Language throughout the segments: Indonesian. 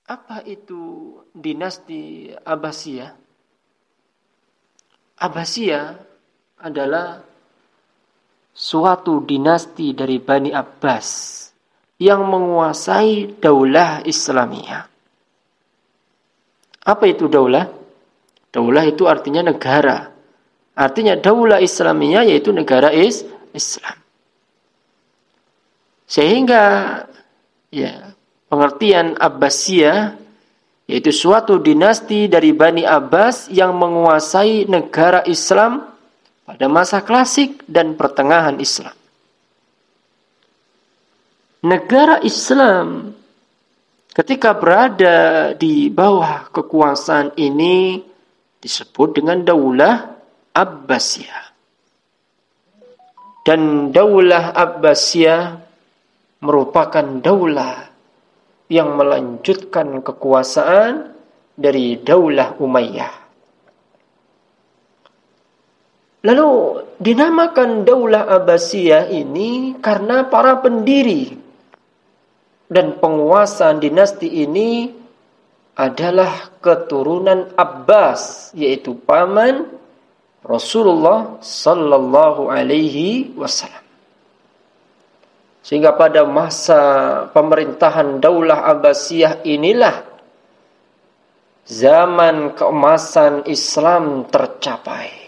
Apa itu dinasti Abbasiyah? Abbasiyah adalah suatu dinasti dari Bani Abbas yang menguasai daulah Islamiyah. Apa itu daulah? Daulah itu artinya negara. Artinya daulah Islamiyah yaitu negara Islam. Sehingga ya, pengertian Abbasiyah yaitu suatu dinasti dari Bani Abbas yang menguasai negara Islam pada masa klasik dan pertengahan Islam. Negara Islam ketika berada di bawah kekuasaan ini disebut dengan daulah Abbasiyah. Dan daulah Abbasiyah merupakan daulah yang melanjutkan kekuasaan dari daulah Umayyah. Lalu dinamakan daulah Abbasiyah ini karena para pendiri dan penguasa dinasti ini adalah keturunan Abbas, yaitu paman Rasulullah sallallahu alaihi wasallam. Sehingga pada masa pemerintahan daulah Abbasiyah inilah zaman keemasan Islam tercapai.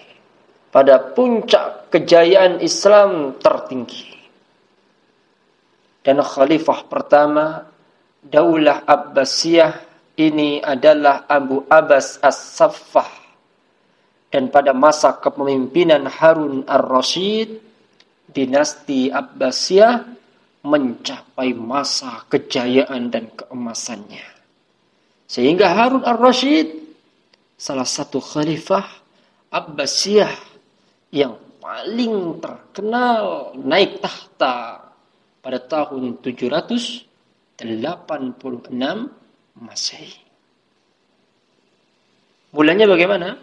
Pada puncak kejayaan Islam tertinggi. Dan khalifah pertama daulah Abbasiyah ini adalah Abu Abbas As-Saffah. Dan pada masa kepemimpinan Harun Ar-Rasyid, dinasti Abbasiyah mencapai masa kejayaan dan keemasannya. Sehingga Harun Ar-Rasyid salah satu khalifah Abbasiyah yang paling terkenal naik tahta pada tahun 786 Masehi. Mulanya bagaimana?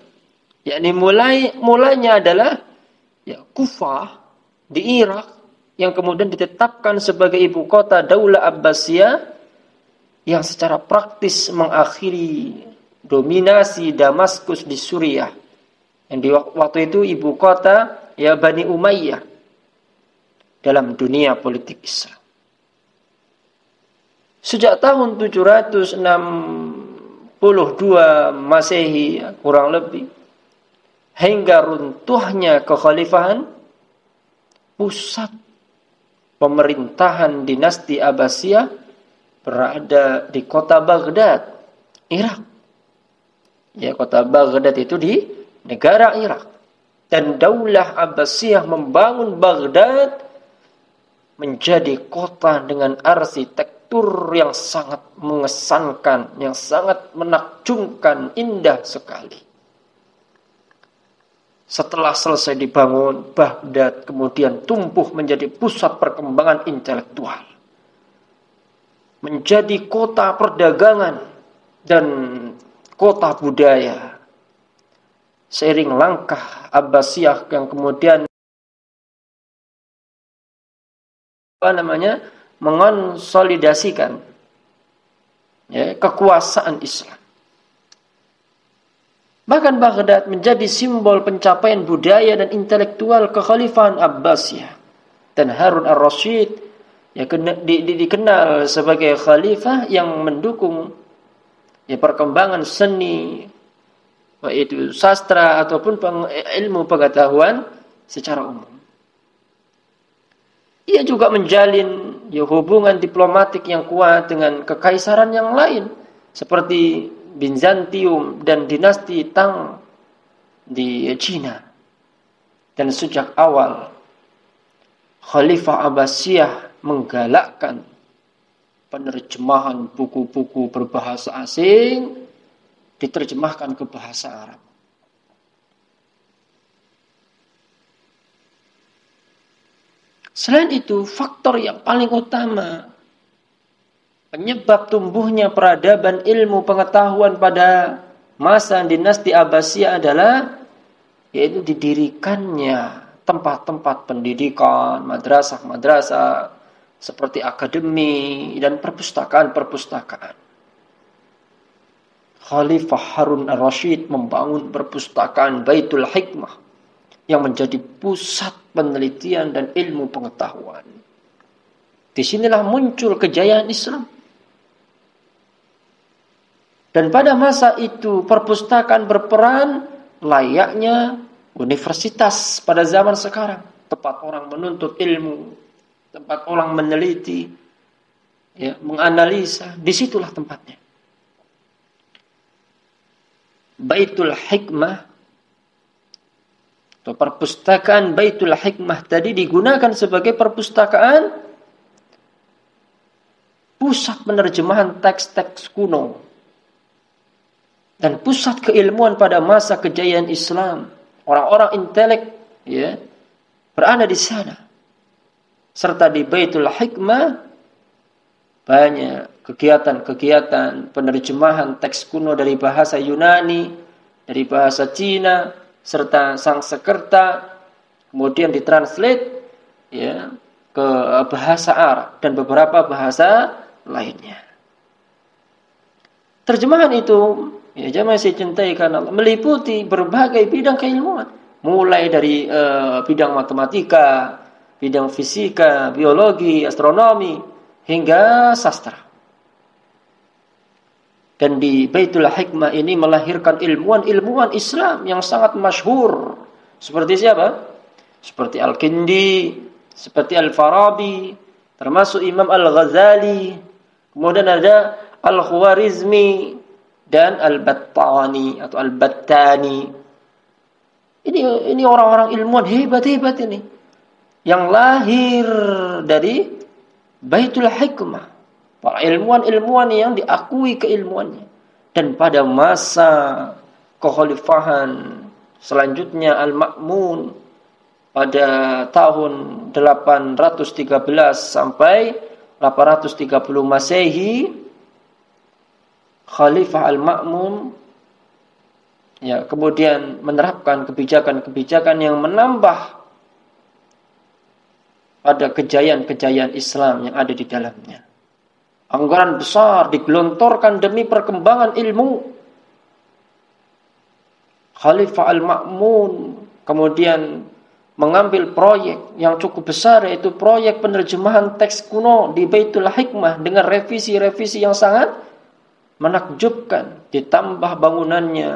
Yakni mulanya adalah Kufah di Irak yang kemudian ditetapkan sebagai ibu kota daulah Abbasiyah yang secara praktis mengakhiri dominasi Damaskus di Suriah. Yang di waktu itu ibu kota Bani Umayyah dalam dunia politik Islam. Sejak tahun 762 Masehi kurang lebih hingga runtuhnya kekhalifahan, pusat pemerintahan dinasti Abbasiyah berada di kota Baghdad, Irak. Kota Baghdad itu di negara Irak. Dan daulah Abbasiyah membangun Baghdad menjadi kota dengan arsitektur yang sangat mengesankan, yang sangat menakjubkan, indah sekali. Setelah selesai dibangun, Baghdad kemudian tumbuh menjadi pusat perkembangan intelektual. Menjadi kota perdagangan dan kota budaya. Seiring langkah Abbasiyah yang kemudian mengonsolidasikan kekuasaan Islam. Bahkan Baghdad menjadi simbol pencapaian budaya dan intelektual kekhalifahan Abbasiyah. Dan Harun Ar-Rasyid dikenal sebagai khalifah yang mendukung perkembangan seni, yaitu sastra ataupun ilmu pengetahuan secara umum. Ia juga menjalin hubungan diplomatik yang kuat dengan kekaisaran yang lain seperti Bizantium dan dinasti Tang di Cina. Dan sejak awal Khalifah Abbasiyah menggalakkan penerjemahan buku-buku berbahasa asing diterjemahkan ke bahasa Arab. Selain itu, faktor yang paling utama penyebab tumbuhnya peradaban ilmu pengetahuan pada masa dinasti Abbasiyah adalah yaitu didirikannya tempat-tempat pendidikan, madrasah-madrasah seperti akademi dan perpustakaan-perpustakaan. Khalifah Harun ar-Rasyid membangun perpustakaan Baitul Hikmah yang menjadi pusat penelitian dan ilmu pengetahuan. Disinilah muncul kejayaan Islam. Dan pada masa itu perpustakaan berperan layaknya universitas pada zaman sekarang. Tempat orang menuntut ilmu, tempat orang meneliti, ya, menganalisa. Disitulah tempatnya. Baitul Hikmah atau perpustakaan Baitul Hikmah tadi digunakan sebagai perpustakaan pusat penerjemahan teks-teks kuno dan pusat keilmuan pada masa kejayaan Islam. Orang-orang intelek, ya, berada di sana. Serta di Baitul Hikmah banyak kegiatan-kegiatan penerjemahan teks kuno dari bahasa Yunani, dari bahasa Cina, serta Sanskerta, kemudian ditranslate, ya, ke bahasa Arab dan beberapa bahasa lainnya. Terjemahan itu, ya, jamaah saya cintai karena Allah, meliputi berbagai bidang keilmuan, mulai dari bidang matematika, bidang fisika, biologi, astronomi, hingga sastra. Dan di Baitul Hikmah ini melahirkan ilmuwan-ilmuwan Islam yang sangat masyhur. Seperti siapa? Seperti Al-Kindi, seperti Al-Farabi, termasuk Imam Al-Ghazali, kemudian ada Al-Khwarizmi dan Al-Battani atau Al-Battani. Ini orang-orang ilmuwan hebat-hebat ini yang lahir dari Baitul Hikmah. Para ilmuwan-ilmuwan yang diakui keilmuannya. Dan pada masa kekhalifahan selanjutnya Al-Ma'mun pada tahun 813 sampai 830 Masehi, Khalifah Al-Ma'mun, ya, kemudian menerapkan kebijakan-kebijakan yang menambah pada kejayaan-kejayaan Islam yang ada di dalamnya. Anggaran besar digelontorkan demi perkembangan ilmu. Khalifah Al-Ma'mun kemudian mengambil proyek yang cukup besar, yaitu proyek penerjemahan teks kuno di Baitul Hikmah dengan revisi-revisi yang sangat menakjubkan. Ditambah bangunannya,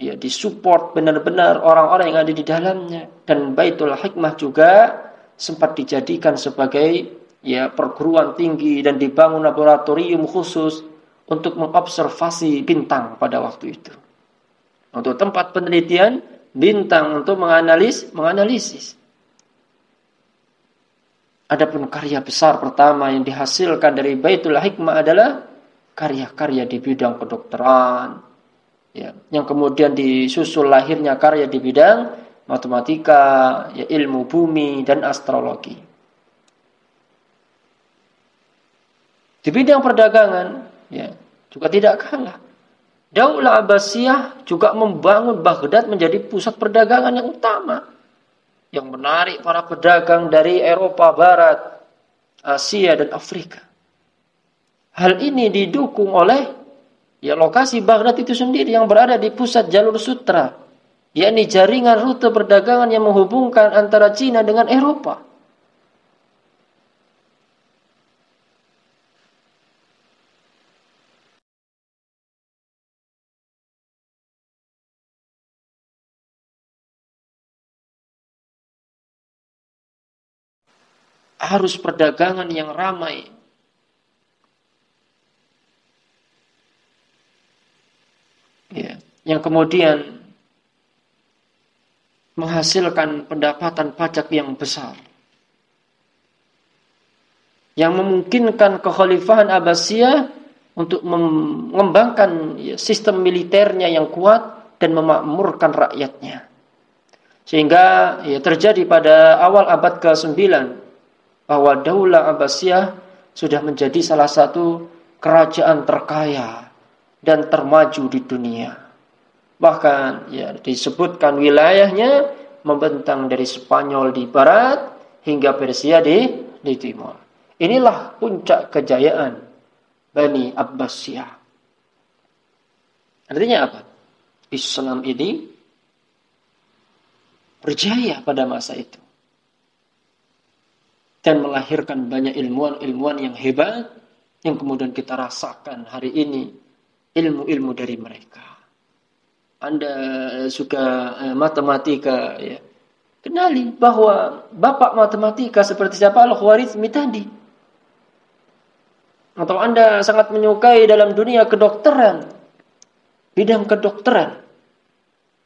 ya, disupport benar-benar orang-orang yang ada di dalamnya. Dan Baitul Hikmah juga sempat dijadikan sebagai, ya, perguruan tinggi dan dibangun laboratorium khusus untuk mengobservasi bintang pada waktu itu. Untuk tempat penelitian bintang untuk menganalisis. Adapun karya besar pertama yang dihasilkan dari Baitul Hikmah adalah karya-karya di bidang kedokteran, ya, yang kemudian disusul lahirnya karya di bidang matematika, ya, ilmu bumi dan astrologi. Di bidang perdagangan, ya, juga tidak kalah. Daulah Abbasiyah juga membangun Baghdad menjadi pusat perdagangan yang utama, yang menarik para pedagang dari Eropa Barat, Asia dan Afrika. Hal ini didukung oleh, ya, lokasi Baghdad itu sendiri yang berada di pusat jalur sutra, yakni jaringan rute perdagangan yang menghubungkan antara Cina dengan Eropa. Arus perdagangan yang ramai. Ya, yang kemudian menghasilkan pendapatan pajak yang besar, yang memungkinkan kekhalifahan Abbasiyah untuk mengembangkan, ya, sistem militernya yang kuat dan memakmurkan rakyatnya. Sehingga, ya, terjadi pada awal abad ke-9 bahwa Daulah Abbasiyah sudah menjadi salah satu kerajaan terkaya dan termaju di dunia. Bahkan, ya, disebutkan wilayahnya membentang dari Spanyol di barat hingga Persia di timur. Inilah puncak kejayaan Bani Abbasiyah. Artinya apa? Islam ini berjaya pada masa itu. Dan melahirkan banyak ilmuwan-ilmuwan yang hebat, yang kemudian kita rasakan hari ini ilmu-ilmu dari mereka. Anda suka matematika, ya. Kenali bahwa bapak matematika seperti siapa? Al-Khwarizmi tadi. Atau Anda sangat menyukai dalam dunia kedokteran, bidang kedokteran,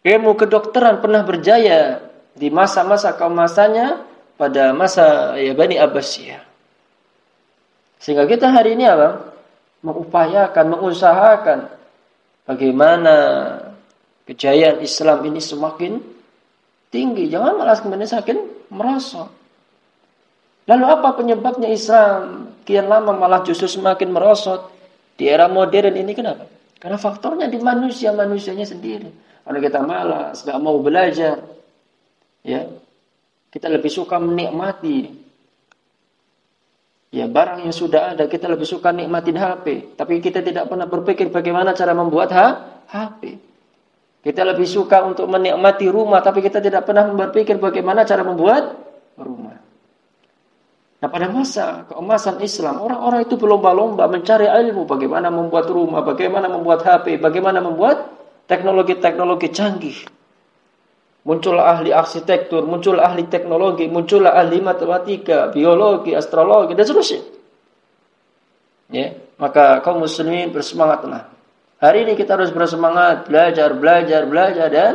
ilmu kedokteran pernah berjaya di masa-masa keemasannya pada masa ya Bani Abbasiyah. Sehingga kita hari ini apa? Mengupayakan, mengusahakan bagaimana kejayaan Islam ini semakin tinggi. Jangan malah kemudian semakin merosot. Lalu apa penyebabnya Islam kian lama malah justru semakin merosot di era modern ini? Kenapa? Karena faktornya di manusianya sendiri. Karena kita malas, nggak mau belajar, ya, kita lebih suka menikmati, ya, barang yang sudah ada. Kita lebih suka nikmatin HP, tapi kita tidak pernah berpikir bagaimana cara membuat HP. Kita lebih suka untuk menikmati rumah, tapi kita tidak pernah berpikir bagaimana cara membuat rumah. Nah, pada masa keemasan Islam, orang-orang itu berlomba-lomba mencari ilmu bagaimana membuat rumah, bagaimana membuat HP, bagaimana membuat teknologi-teknologi canggih. Muncullah ahli arsitektur, muncullah ahli teknologi, muncullah ahli matematika, biologi, astrologi, dan seterusnya. Ya, maka kaum muslimin bersemangatlah. Hari ini kita harus bersemangat belajar dan